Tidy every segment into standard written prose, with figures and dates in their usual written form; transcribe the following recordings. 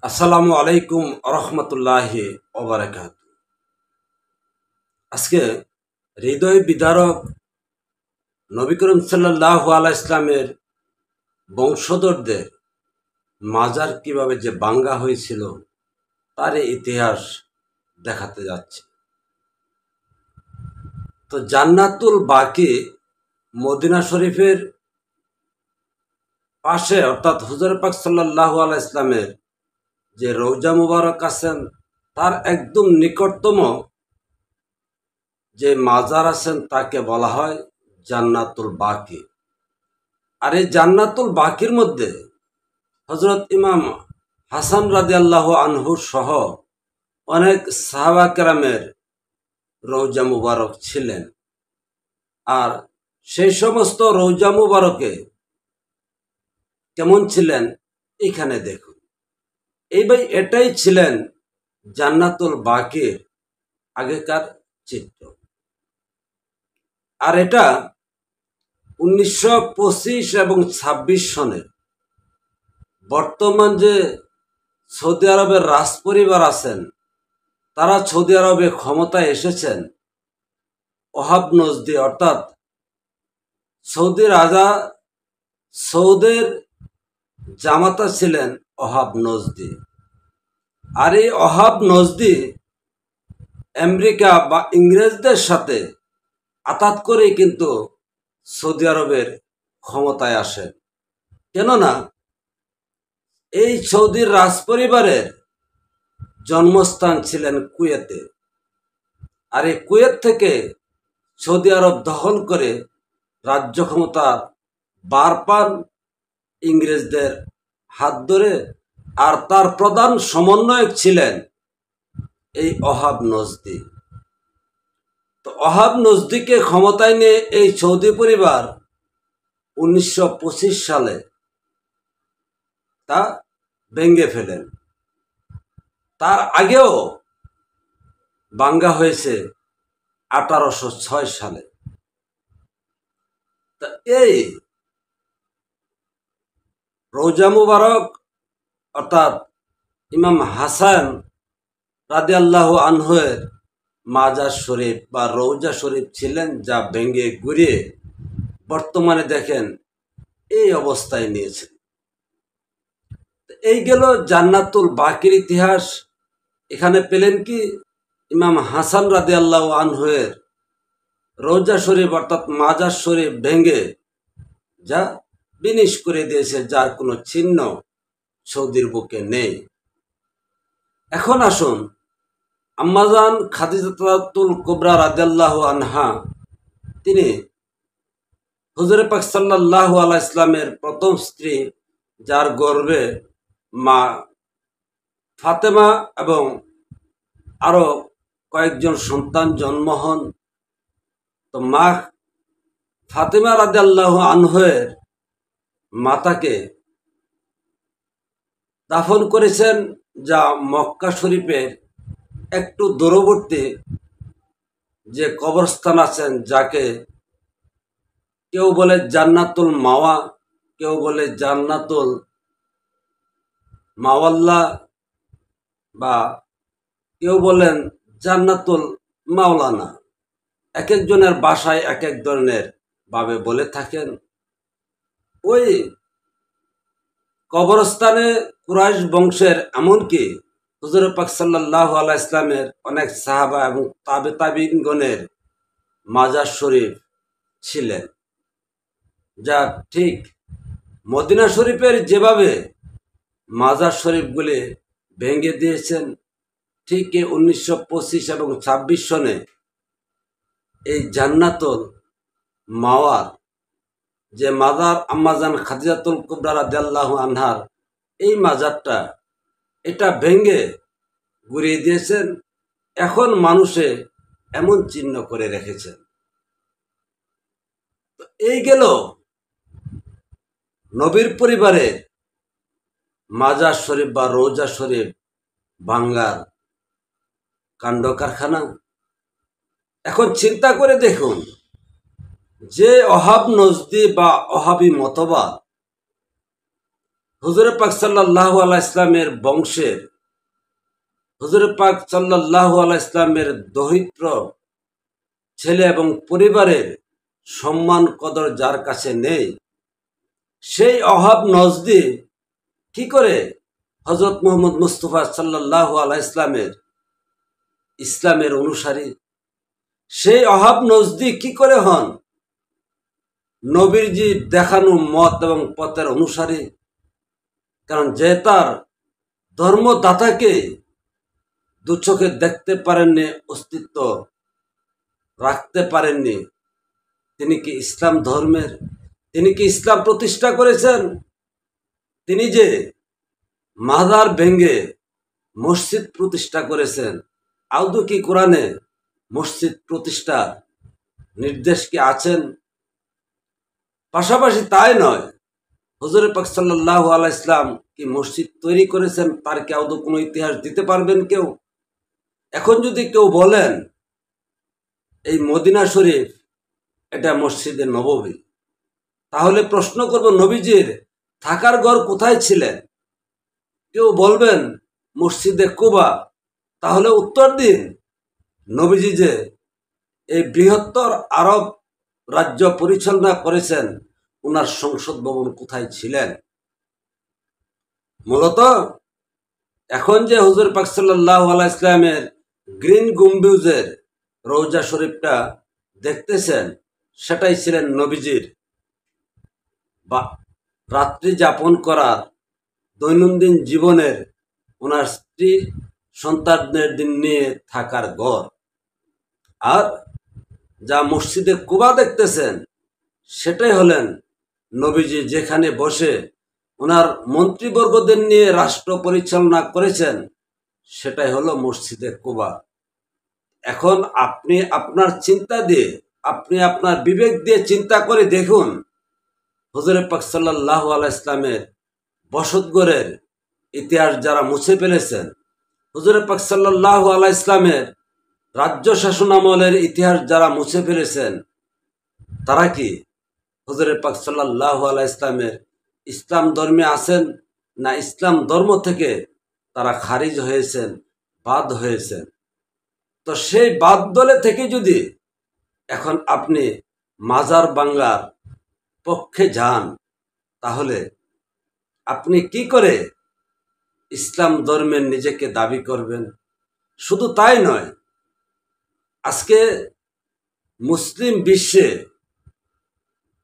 আসসালামু আলাইকুম রহমতুল্লাহি ওবারাকাত। আজকে হৃদয় বিদারক নবী করিম সাল্লাল্লাহু আলাইহি ইসলামের বংশধরদের মাজার কিভাবে যে ভাঙ্গা হয়েছিল তার ইতিহাস দেখাতে যাচ্ছে। তো জান্নাতুল বাকি মদিনা শরীফের পাশে অর্থাৎ হুজুর পাক সাল্লাল্লাহু আলাইহি ইসলামের যে রওজা মুবারক আছেন তার একদম নিকটতম যে মাজার আছেন তাকে বলা হয় জান্নাতুল বাকি। আর এই জান্নাতুল বাকির মধ্যে হযরত ইমাম হাসান রাদিয়াল্লাহু আনহু সহ অনেক সাহাবা কেরামের রওজা মুবারক ছিলেন। আর সেই সমস্ত রওজা মুবারকে কেমন ছিলেন এখানে দেখুন। এটাই ছিলেন জান্নাতুল বাকির আগেকার চিত্র। আর এটা 1925 এবং 26 সনে বর্তমান যে সৌদি আরবের রাজ পরিবার আছেন তারা সৌদি আরবে ক্ষমতায় এসেছেন ওহাব নজদি, অর্থাৎ সৌদি রাজা সৌদের জামাতা ছিলেন ওহাব নজদি। আর এই ওহাব নজদি আমেরিকা বা ইংরেজদের সাথে আতাত করেই কিন্তু সৌদি আরবের ক্ষমতায় আসেন। কেননা এই সৌদির রাজ পরিবারের জন্মস্থান ছিলেন কুয়েতে। আর এই কুয়েত থেকে সৌদি আরব দখল করে রাজ্য ক্ষমতা বার পান ইংরেজদের হাত ধরে। আর তার প্রধান সমন্বয়ক ছিলেন এই ওহাব নজদি। তো ওহাব নজদিকে ক্ষমতায় নিয়ে এই সৌদি পরিবার 1925 সালে তা ভেঙে ফেলেন। তার আগেও ভাঙ্গা হয়েছে 1806 সালে। তা এই রওজা মুবারক অর্থাৎ ইমাম হাসান রাদিয়াল্লাহু আনহুর মাজার শরীফ বা রওজা শরীফ ছিলেন, যা ভেঙে গুড়িয়ে বর্তমানে দেখেন এই অবস্থায় নিয়েছেন। এই গেল জান্নাতুল বাকির ইতিহাস। এখানে পেলেন কি ইমাম হাসান রাদিয়াল্লাহু আনহুর রওজা শরীফ অর্থাৎ মাজার শরীফ ভেঙে যা বিনিশ করে দিয়েছে, যার কোনো চিহ্ন সৌদির বুকে নেই। এখন আসুন আম্মাজান খাদিজাতুল কুবরা রাদিয়াল্লাহু আনহা, তিনি হুজুর পাক সাল্লাল্লাহু আলাইহি ইসলামের প্রথম স্ত্রী, যার গর্ভে মা ফাতেমা এবং আরো কয়েকজন সন্তান জন্ম হন। তো মা ফাতেমা রাদিয়াল্লাহু আনহার মাতাকে দাফন করেছেন, যা মক্কা শরীফের একটু দূরবর্তী যে কবরস্থান আছেন, যাকে কেউ বলে জান্নাতুল মাওয়া, কেউ বলে জান্নাতুল মাওয়াল্লা, বা কেউ বলেন জান্নাতুল মাওলানা। এক একজনের বাসায় এক এক ধরনের ভাবে বলে থাকেন। ওই কবরস্থানে কুরাইশ বংশের এমনকি হুজুর পাক সাল্লাল্লাহু আলাইহি ইসলামের অনেক সাহাবা এবং তাবিঈনগণের মাজার শরীফ ছিলেন, যা ঠিক মদিনা শরীফের যেভাবে মাজার শরীফগুলি ভেঙে দিয়েছেন, ঠিক 1925 এবং 26 সনে এই জান্নাতুল মাওয়ার যে মাজার আম্মাজান খাদিজাতুল কুবরা রাদিয়াল্লাহু আনহার এই মাজারটা, এটা ভেঙে গুড়িয়ে দিয়েছেন। এখন মানুষে এমন চিহ্ন করে রেখেছেন। এই গেল নবীর পরিবারে মাজার শরীফ বা রওজা শরীফ ভাঙ্গার কাণ্ড কারখানা। এখন চিন্তা করে দেখুন, যে ওহাব নজদি বা ওহাবি মতবাদ হুজুর পাক সাল্লাল্লাহু আলাইহি ইসলামের বংশের, হুজুর পাক সাল্লাল্লাহু আলাইহি ইসলামের দরিদ্র ছেলে এবং পরিবারের সম্মান কদর যার কাছে নেই, সেই অহাব নজদি কি করে হযরত মুহাম্মদ মুস্তাফা সাল্লাল্লাহু আলাইহি ইসলামের অনুসারী? সেই অহাব নজদি কি করে হন নবীজি দেখানো মত এবং পথের অনুসারী? কারণ যে তার ধর্মদাতাকে দু চোখে দেখতে পারেননি, অস্তিত্ব রাখতে পারেননি, তিনি কি ইসলাম ধর্মের, তিনি কি ইসলাম প্রতিষ্ঠা করেছেন? তিনি যে মাজার ভেঙ্গে মসজিদ প্রতিষ্ঠা করেছেন, আদৌ কি কোরআনে মসজিদ প্রতিষ্ঠার নির্দেশ কি আছেন? পাশাপাশি তাই নয়, হুজুর পাক সাল্লাল্লাহু আলাইহি ইসলাম কি মসজিদ তৈরি করেছেন, তার কি আদৌ কোনো ইতিহাস দিতে পারবেন কেউ? এখন যদি কেউ বলেন এই মদিনা শরীফ এটা মসজিদে নববী, তাহলে প্রশ্ন করব নবীজির থাকার ঘর কোথায় ছিলেন? কেউ বলবেন মসজিদে কুবা, তাহলে উত্তর দিন নবীজি যে এই বৃহত্তর আরব রাজ্য পরিচালনা করেছেন, ওনার সংসদ ভবন কোথায় ছিলেন? মূলত এখন যে হুজুর পাক সাল্লাল্লাহু আলাইহি ইসলামের গ্রিন গম্বুজের রওজা শরীফটা দেখতেছেন, সেটাই ছিলেন নবীজির বা রাত্রি যাপন করার দৈনন্দিন জীবনের ওনার স্ত্রী সন্তানদের দিন নিয়ে থাকার ঘর। আর যা মসজিদে কুবা দেখতেছেন, সেটাই হলেন নবীজি যেখানে বসে ওনার মন্ত্রীবর্গদের নিয়ে রাষ্ট্র পরিচালনা করেছেন, সেটাই হলো মসজিদে কুবা। এখন আপনি আপনার চিন্তা দিয়ে, আপনি আপনার বিবেক দিয়ে চিন্তা করে দেখুন, হুজুর পাক সাল্লাল্লাহু আলাইহি ইসলামের বসতঘরের ইতিহাস যারা মুছে ফেলেছেন, হুজুর পাক সাল্লাল্লাহু আলাইহি ইসলামের রাজ্য শাসন আমলের ইতিহাস যারা মুছে ফেলেছেন, তারা কি হুজুর পাক সাল্লাল্লাহু আলাইহি ইসলামের ইসলাম ধর্মে আছেন, না ইসলাম ধর্ম থেকে তারা খারিজ হয়েছেন, বাদ হয়েছেন? তো সেই বাদ দলে থেকে যদি এখন আপনি মাজার বাংলার পক্ষে যান, তাহলে আপনি কি করে ইসলাম ধর্মের নিজেকে দাবি করবেন? শুধু তাই নয়, আজকে মুসলিম বিশ্বে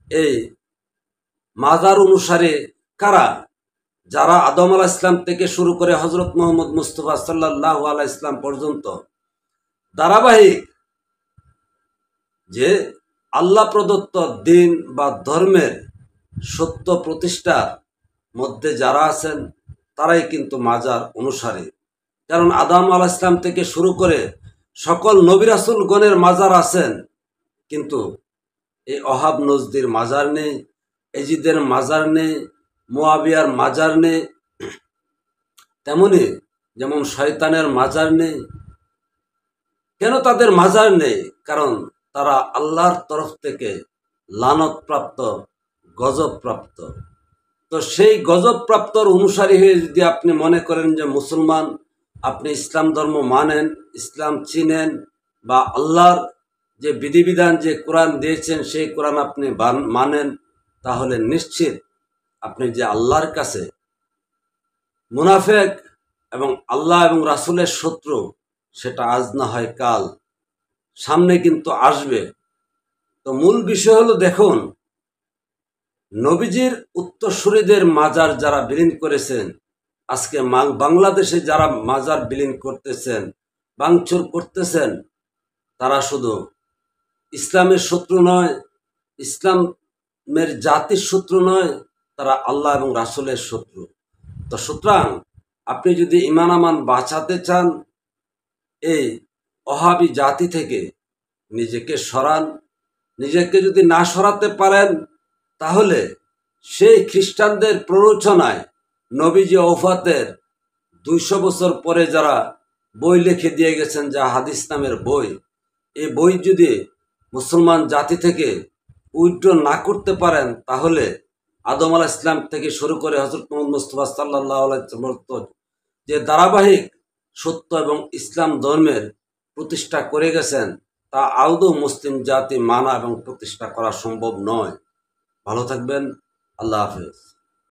এই মাজার অনুসারে কারা? যারা আদম আলাইহিস ইসলাম থেকে শুরু করে হযরত মুহাম্মদ মুস্তাফা সাল্লাল্লাহু আলাইহি ইসলাম পর্যন্ত ধারাবাহিক যে আল্লাহ প্রদত্ত দিন বা ধর্মের সত্য প্রতিষ্ঠার মধ্যে যারা আছেন, তারাই কিন্তু মাজার অনুসারী। কারণ আদম আলাইহিস ইসলাম থেকে শুরু করে সকল নবী রাসূলগণের মাজার আছেন, কিন্তু এই ওহাব নজদির মাজার নেই, এজিদের মাজার নেই, মুয়াবিয়ার মাজার নেই, তেমনি যেমন শয়তানের মাজার নেই। কেন তাদের মাজার নেই? কারণ তারা আল্লাহর তরফ থেকে লানতপ্রাপ্ত, গজবপ্রাপ্ত। তো সেই গজবপ্রাপ্তর অনুসারী হয়ে যদি আপনি মনে করেন যে মুসলমান, আপনি ইসলাম ধর্ম মানেন, ইসলাম চিনেন, বা আল্লাহর যে বিধিবিধান যে কোরআন দিয়েছেন সেই কোরআন আপনি মানেন, তাহলে নিশ্চিত আপনি যে আল্লাহর কাছে মুনাফেক এবং আল্লাহ এবং রাসূলের শত্রু, সেটা আজ না হয় কাল সামনে কিন্তু আসবে। তো মূল বিষয় হলো, দেখুন নবীজির উত্তরসূরিদের মাজার যারা বিলীন করেছেন, আজকে বাংলাদেশে যারা মাজার বিলীন করতেছেন, ভাঙচুর করতেছেন, তারা শুধু ইসলামের শত্রু নয়, ইসলামের জাতির শত্রু নয়, তারা আল্লাহ এবং রাসূলের শত্রু। তো সুতরাং আপনি যদি ঈমান আমান বাঁচাতে চান, এই ওহাবী জাতি থেকে নিজেকে সরান। নিজেকে যদি না সরাতে পারেন, তাহলে সেই খ্রিস্টানদের প্ররোচনায় নবীজি ওফাতের 200 বছর পরে যারা বই লিখে দিয়ে গেছেন, যা হাদিস নামের বই, এই বই যদি মুসলমান জাতি থেকে উইথড্র না করতে পারেন, তাহলে আদম আলাইহিস সালাম থেকে শুরু করে হযরত মুহাম্মদ মুস্তাফা সাল্লাল্লাহু আলাইহি ওয়াসাল্লাম যে ধারাবাহিক সত্য এবং ইসলাম ধর্মের প্রতিষ্ঠা করে গেছেন তা আদৌ মুসলিম জাতি মানা এবং প্রতিষ্ঠা করা সম্ভব নয়। ভালো থাকবেন। আল্লাহ হাফেজ।